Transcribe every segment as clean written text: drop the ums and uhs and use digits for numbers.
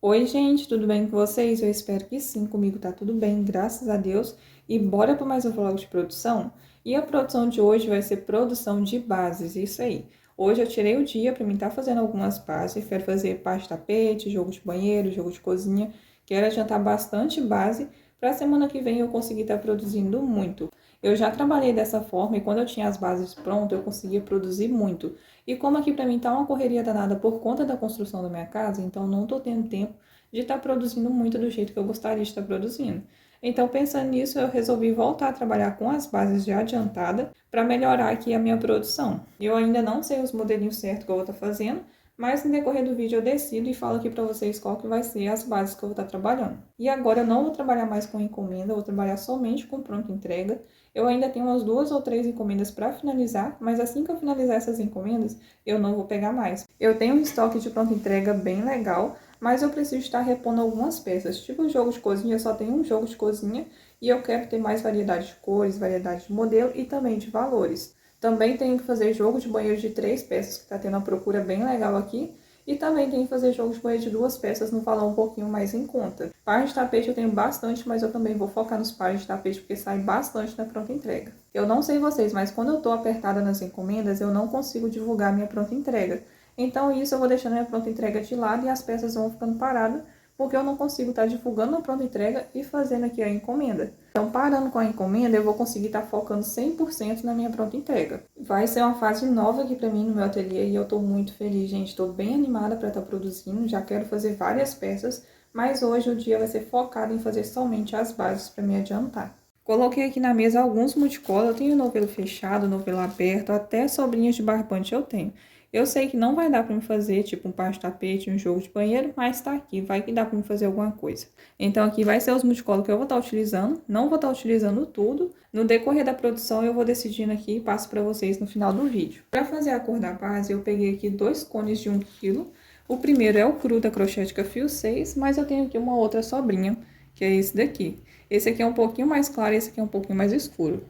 Oi, gente, tudo bem com vocês? Eu espero que sim, comigo tá tudo bem, graças a Deus. E bora para mais um vlog de produção? E a produção de hoje vai ser produção de bases, isso aí. Hoje eu tirei o dia para mim estar fazendo algumas bases, quero fazer parte de tapete, jogo de banheiro, jogo de cozinha. Quero adiantar bastante base para a semana que vem eu conseguir estar produzindo muito. Eu já trabalhei dessa forma e quando eu tinha as bases prontas eu conseguia produzir muito. E como aqui para mim tá uma correria danada por conta da construção da minha casa, então não tô tendo tempo de estar produzindo muito do jeito que eu gostaria de estar produzindo. Então, pensando nisso, eu resolvi voltar a trabalhar com as bases já adiantadas para melhorar aqui a minha produção. Eu ainda não sei os modelinhos certos que eu vou estar fazendo, mas no decorrer do vídeo eu decido e falo aqui para vocês qual que vai ser as bases que eu vou estar trabalhando. E agora eu não vou trabalhar mais com encomenda, eu vou trabalhar somente com pronta entrega. Eu ainda tenho umas 2 ou 3 encomendas para finalizar, mas assim que eu finalizar essas encomendas, eu não vou pegar mais. Eu tenho um estoque de pronta entrega bem legal, mas eu preciso estar repondo algumas peças. Tipo o jogo de cozinha, eu só tenho um jogo de cozinha e eu quero ter mais variedade de cores, variedade de modelo e também de valores. Também tenho que fazer jogo de banheiro de 3 peças, que está tendo uma procura bem legal aqui. E também tenho que fazer jogo de banheiro de 2 peças no valor um pouquinho mais em conta. Pares de tapete eu tenho bastante, mas eu também vou focar nos pares de tapete porque sai bastante na pronta entrega. Eu não sei vocês, mas quando eu estou apertada nas encomendas, eu não consigo divulgar minha pronta entrega. Então isso eu vou deixando a minha pronta entrega de lado e as peças vão ficando paradas, porque eu não consigo estar divulgando a pronta entrega e fazendo aqui a encomenda. Então, parando com a encomenda, eu vou conseguir estar focando 100% na minha pronta entrega. Vai ser uma fase nova aqui para mim no meu ateliê e eu tô muito feliz, gente. Estou bem animada para estar produzindo, já quero fazer várias peças, mas hoje o dia vai ser focado em fazer somente as bases para me adiantar. Coloquei aqui na mesa alguns multicola, eu tenho novelo fechado, novelo aberto, até sobrinhas de barbante eu tenho. Eu sei que não vai dar para me fazer, tipo, um par de tapete, um jogo de banheiro, mas tá aqui, vai que dá para me fazer alguma coisa. Então, aqui vai ser os multicolos que eu vou estar utilizando, não vou estar utilizando tudo. No decorrer da produção, eu vou decidindo aqui e passo para vocês no final do vídeo. Para fazer a cor da base, eu peguei aqui 2 cones de 1 kg. O primeiro é o cru da Crochêtica Fio 6, mas eu tenho aqui uma outra sobrinha, que é esse daqui. Esse aqui é um pouquinho mais claro e esse aqui é um pouquinho mais escuro.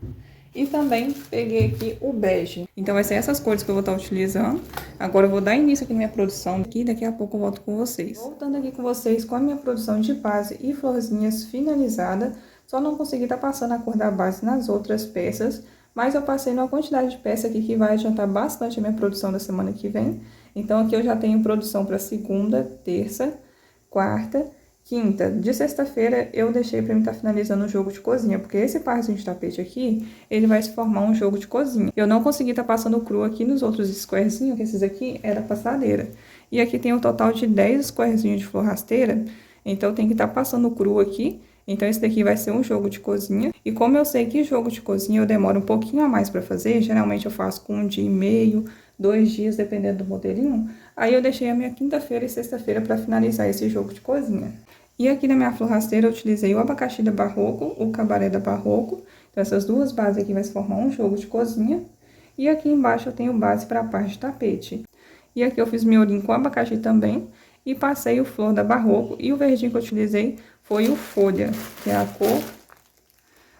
E também peguei aqui o bege. Então, vai ser essas cores que eu vou estar utilizando. Agora, eu vou dar início aqui na minha produção. Daqui a pouco eu volto com vocês. Voltando aqui com vocês com a minha produção de base e florzinhas finalizada. Só não consegui estar passando a cor da base nas outras peças. Mas eu passei numa quantidade de peça aqui que vai adiantar bastante a minha produção da semana que vem. Então, aqui eu já tenho produção para segunda, terça, quarta, quinta. De sexta-feira eu deixei para mim estar finalizando o jogo de cozinha, porque esse parzinho de tapete aqui, ele vai se formar um jogo de cozinha. Eu não consegui estar passando cru aqui nos outros squarezinhos, que esses aqui era passadeira. E aqui tem um total de 10 squarezinhos de flor rasteira, então tem que estar passando cru aqui. Então, esse daqui vai ser um jogo de cozinha. E como eu sei que jogo de cozinha eu demoro um pouquinho a mais para fazer, geralmente eu faço com 1 dia e meio, 2 dias, dependendo do modelinho. Aí eu deixei a minha quinta-feira e sexta-feira para finalizar esse jogo de cozinha. E aqui na minha flor rasteira eu utilizei o abacaxi da Barroco, o cabaré da Barroco. Então, essas duas bases aqui vai se formar um jogo de cozinha. E aqui embaixo eu tenho base para a parte de tapete. E aqui eu fiz miolinho com abacaxi também. E passei o flor da Barroco. E o verdinho que eu utilizei foi o folha, que é a cor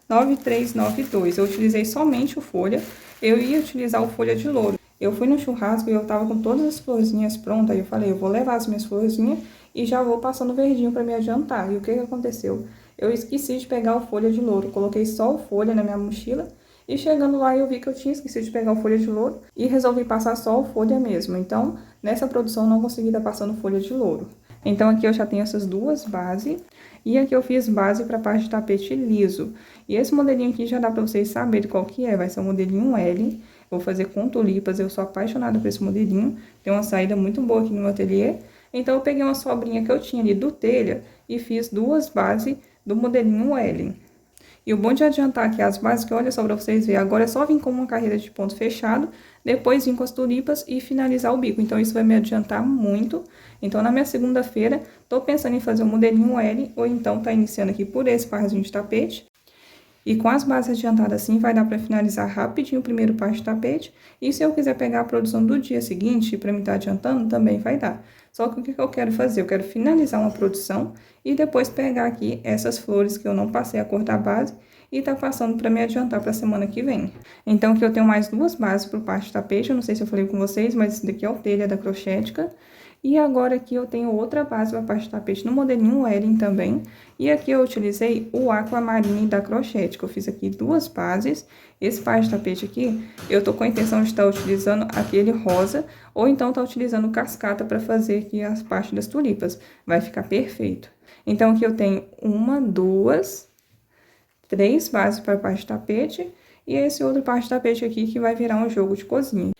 9392. Eu utilizei somente o folha. Eu ia utilizar o folha de louro. Eu fui no churrasco e eu tava com todas as florzinhas prontas. Aí eu falei, eu vou levar as minhas florzinhas e já vou passando verdinho para me adiantar. E o que que aconteceu? Eu esqueci de pegar o folha de louro. Coloquei só o folha na minha mochila. E chegando lá eu vi que eu tinha esquecido de pegar o folha de louro. E resolvi passar só o folha mesmo. Então, nessa produção eu não consegui estar passando folha de louro. Então, aqui eu já tenho essas duas bases. E aqui eu fiz base para a parte de tapete liso. E esse modelinho aqui já dá para vocês saberem qual que é. Vai ser o modelinho L. Vou fazer com tulipas, eu sou apaixonada por esse modelinho. Tem uma saída muito boa aqui no meu ateliê. Então, eu peguei uma sobrinha que eu tinha ali do telha e fiz duas bases do modelinho L. E o bom de adiantar aqui as bases, que olha só pra vocês verem, agora é só vir com uma carreira de ponto fechado, depois vir com as tulipas e finalizar o bico. Então, isso vai me adiantar muito. Então, na minha segunda-feira, tô pensando em fazer o modelinho L, ou então tá iniciando aqui por esse parzinho de tapete. E com as bases adiantadas assim, vai dar para finalizar rapidinho o primeiro par de tapete. E se eu quiser pegar a produção do dia seguinte, para me estar adiantando, também vai dar. Só que o que eu quero fazer? Eu quero finalizar uma produção e depois pegar aqui essas flores que eu não passei a cor da base e tá passando para me adiantar para a semana que vem. Então, aqui eu tenho mais duas bases para o par de tapete. Eu não sei se eu falei com vocês, mas esse daqui é o telha da Crochêtica. E agora aqui eu tenho outra base para parte de tapete no modelinho Wedding também. E aqui eu utilizei o Aquamarine da Crochete, que eu fiz aqui duas bases. Esse par de tapete aqui, eu tô com a intenção de estar utilizando aquele rosa, ou então tá utilizando cascata para fazer aqui as partes das tulipas. Vai ficar perfeito. Então aqui eu tenho uma, duas, três bases para parte de tapete, e esse outro par de tapete aqui que vai virar um jogo de cozinha.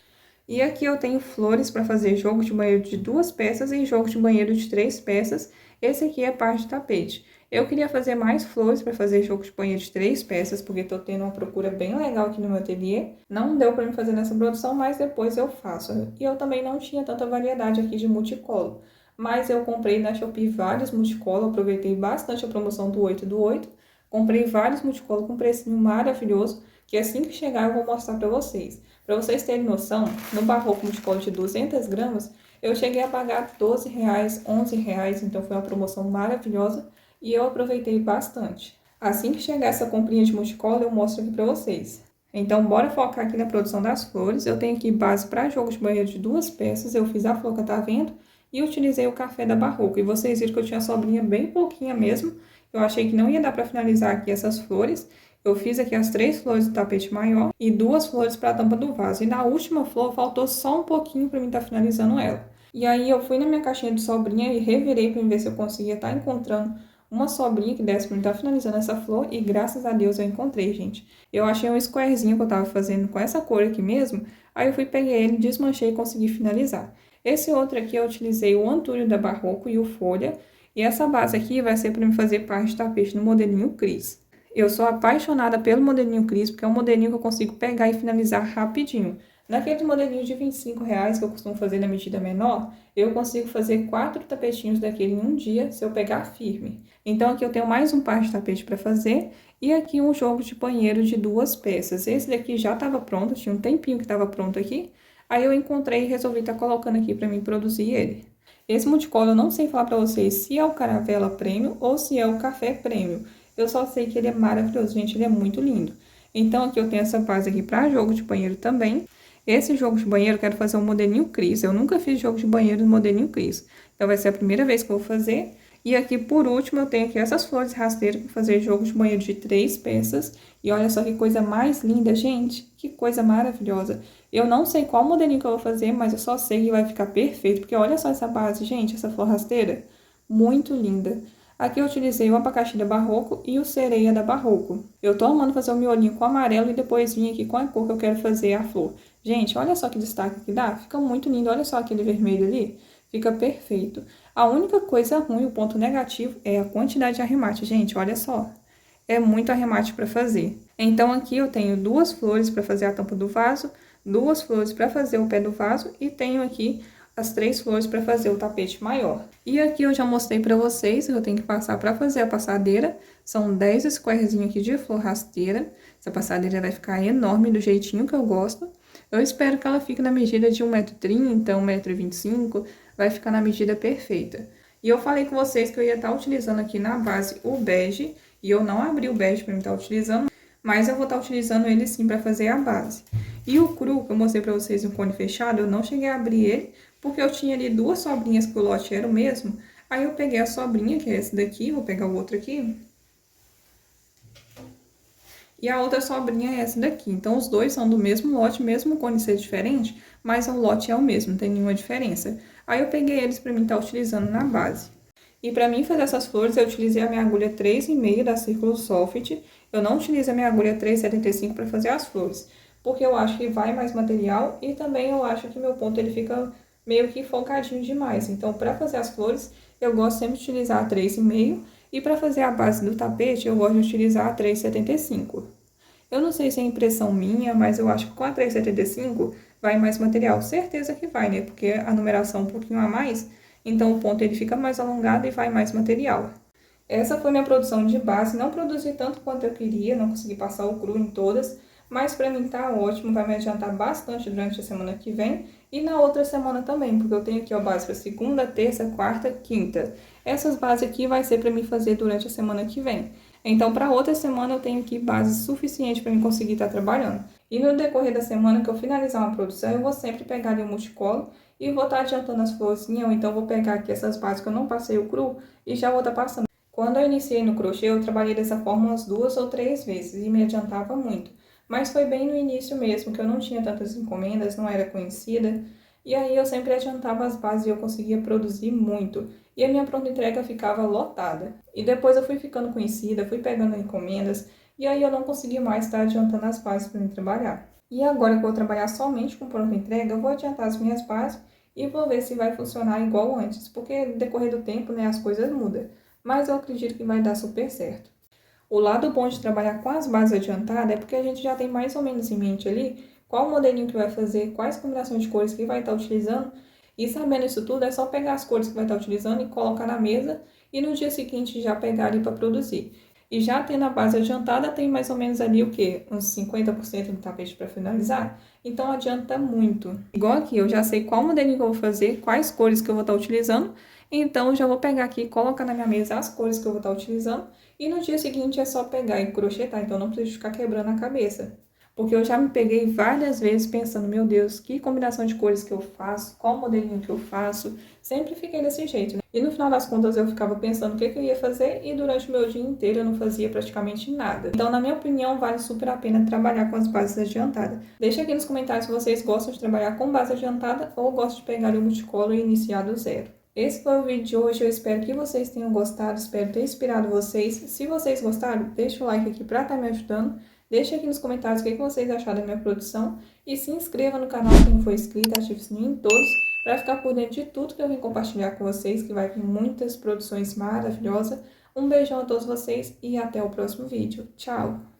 E aqui eu tenho flores para fazer jogo de banheiro de 2 peças e jogo de banheiro de 3 peças. Esse aqui é a parte de tapete. Eu queria fazer mais flores para fazer jogo de banheiro de 3 peças, porque tô tendo uma procura bem legal aqui no meu ateliê. Não deu para me fazer nessa produção, mas depois eu faço. E eu também não tinha tanta variedade aqui de multicolo. Mas eu comprei na Shopee vários multicolo, aproveitei bastante a promoção do 8 do 8. Comprei vários multicolo com precinho maravilhoso, que assim que chegar eu vou mostrar para vocês. Para vocês terem noção, no Barroco multicolo de 200 gramas, eu cheguei a pagar R$12, R$11, então foi uma promoção maravilhosa e eu aproveitei bastante. Assim que chegar essa comprinha de multicolo, eu mostro aqui para vocês. Então, bora focar aqui na produção das flores. Eu tenho aqui base para jogo de banheiro de 2 peças, eu fiz a flor catavento e utilizei o café da Barroco. E vocês viram que eu tinha sobrinha bem pouquinha mesmo, eu achei que não ia dar para finalizar aqui essas flores. Eu fiz aqui as 3 flores do tapete maior e 2 flores para a tampa do vaso. E na última flor faltou só um pouquinho para mim estar finalizando ela. E aí eu fui na minha caixinha de sobrinha e revirei para ver se eu conseguia estar encontrando uma sobrinha que desse para mim estar finalizando essa flor. E graças a Deus eu encontrei, gente. Eu achei um squarezinho que eu tava fazendo com essa cor aqui mesmo. Aí eu fui, peguei ele, desmanchei e consegui finalizar. Esse outro aqui eu utilizei o Antúrio da Barroco e o Folha. E essa base aqui vai ser para me fazer parte de tapete no modelinho Cris. Eu sou apaixonada pelo modelinho Cris, porque é um modelinho que eu consigo pegar e finalizar rapidinho. Naquele modelinho de R$25 que eu costumo fazer na medida menor, eu consigo fazer 4 tapetinhos daquele em um dia, se eu pegar firme. Então, aqui eu tenho mais um par de tapete para fazer, e aqui um jogo de banheiro de 2 peças. Esse daqui já estava pronto, tinha um tempinho que estava pronto aqui, aí eu encontrei e resolvi estar colocando aqui para mim produzir ele. Esse multicolo eu não sei falar para vocês se é o Caravela Premium ou se é o Café Premium. Eu só sei que ele é maravilhoso, gente, ele é muito lindo. Então, aqui eu tenho essa base aqui para jogo de banheiro também. Esse jogo de banheiro eu quero fazer um modelinho Cris. Eu nunca fiz jogo de banheiro no modelinho Cris. Então, vai ser a primeira vez que eu vou fazer. E aqui, por último, eu tenho aqui essas flores rasteiras para fazer jogo de banheiro de 3 peças. E olha só que coisa mais linda, gente. Que coisa maravilhosa. Eu não sei qual modelinho que eu vou fazer, mas eu só sei que vai ficar perfeito. Porque olha só essa base, gente, essa flor rasteira. Muito linda. Aqui eu utilizei o abacaxi da Barroco e o Sereia da Barroco. Eu tô amando fazer o miolinho com amarelo e depois vim aqui com a cor que eu quero fazer a flor. Gente, olha só que destaque que dá. Fica muito lindo. Olha só aquele vermelho ali. Fica perfeito. A única coisa ruim, o ponto negativo, é a quantidade de arremate. Gente, olha só. É muito arremate para fazer. Então, aqui eu tenho 2 flores para fazer a tampa do vaso, 2 flores para fazer o pé do vaso e tenho aqui as 3 flores para fazer o tapete maior. E aqui eu já mostrei para vocês, eu tenho que passar para fazer a passadeira. São 10 squarezinhos aqui de flor rasteira. Essa passadeira vai ficar enorme do jeitinho que eu gosto. Eu espero que ela fique na medida de 1,30 m, 1,25 m. Vai ficar na medida perfeita. E eu falei com vocês que eu ia estar utilizando aqui na base o bege. E eu não abri o bege para eu estar utilizando, mas eu vou estar utilizando ele sim para fazer a base. E o cru, que eu mostrei para vocês em cone fechado, eu não cheguei a abrir ele, porque eu tinha ali 2 sobrinhas que o lote era o mesmo. Aí eu peguei a sobrinha, que é essa daqui, vou pegar o outro aqui. E a outra sobrinha é essa daqui. Então, os dois são do mesmo lote, mesmo o cone ser diferente, mas o lote é o mesmo, não tem nenhuma diferença. Aí eu peguei eles para mim estar utilizando na base. E para mim fazer essas flores, eu utilizei a minha agulha 3,5 da Círculo Soft. Eu não utilizo a minha agulha 3,75 para fazer as flores, porque eu acho que vai mais material e também eu acho que meu ponto ele fica meio que focadinho demais. Então, para fazer as flores, eu gosto sempre de utilizar a 3,5 e para fazer a base do tapete, eu gosto de utilizar a 3,75. Eu não sei se é impressão minha, mas eu acho que com a 3,75 vai mais material. Certeza que vai, né? Porque a numeração é um pouquinho a mais, então o ponto ele fica mais alongado e vai mais material. Essa foi minha produção de base, não produzi tanto quanto eu queria, não consegui passar o cru em todas, mas pra mim tá ótimo, vai me adiantar bastante durante a semana que vem e na outra semana também, porque eu tenho aqui a base para segunda, terça, quarta, quinta. Essas bases aqui vai ser pra mim fazer durante a semana que vem. Então, para outra semana, eu tenho aqui base suficiente para me conseguir estar trabalhando. E no decorrer da semana que eu finalizar uma produção, eu vou sempre pegar ali o multicolo e vou estar adiantando as florzinhas, ou então vou pegar aqui essas bases que eu não passei o cru e já vou estar passando. Quando eu iniciei no crochê, eu trabalhei dessa forma umas 2 ou 3 vezes e me adiantava muito. Mas foi bem no início mesmo, que eu não tinha tantas encomendas, não era conhecida. E aí eu sempre adiantava as bases e eu conseguia produzir muito. E a minha pronta entrega ficava lotada. E depois eu fui ficando conhecida, fui pegando encomendas, e aí eu não consegui mais estar adiantando as bases para mim trabalhar. E agora que eu vou trabalhar somente com pronta entrega, eu vou adiantar as minhas bases e vou ver se vai funcionar igual antes, porque no decorrer do tempo, né, as coisas mudam. Mas eu acredito que vai dar super certo. O lado bom de trabalhar com as bases adiantadas é porque a gente já tem mais ou menos em mente ali qual modelinho que vai fazer, quais combinações de cores que vai estar utilizando. E sabendo isso tudo, é só pegar as cores que vai estar utilizando e colocar na mesa e no dia seguinte já pegar ali para produzir. E já tendo a base adiantada, tem mais ou menos ali o quê? Uns 50% do tapete para finalizar. Então adianta muito. Igual aqui, eu já sei qual modelinho que eu vou fazer, quais cores que eu vou estar utilizando. Então, eu já vou pegar aqui e colocar na minha mesa as cores que eu vou estar utilizando. E no dia seguinte é só pegar e crochetar, então não preciso ficar quebrando a cabeça. Porque eu já me peguei várias vezes pensando, meu Deus, que combinação de cores que eu faço, qual modelinho que eu faço. Sempre fiquei desse jeito, né? E no final das contas eu ficava pensando o que eu ia fazer e durante o meu dia inteiro eu não fazia praticamente nada. Então, na minha opinião, vale super a pena trabalhar com as bases adiantadas. Deixa aqui nos comentários se vocês gostam de trabalhar com base adiantada ou gostam de pegar o multicolo e iniciar do zero. Esse foi o vídeo de hoje, eu espero que vocês tenham gostado, espero ter inspirado vocês. Se vocês gostaram, deixa o like aqui para estar me ajudando. Deixa aqui nos comentários o que vocês acharam da minha produção e se inscreva no canal se não for inscrito, ative o sininho em todos para ficar por dentro de tudo que eu vim compartilhar com vocês, que vai vir muitas produções maravilhosas. Um beijão a todos vocês e até o próximo vídeo. Tchau!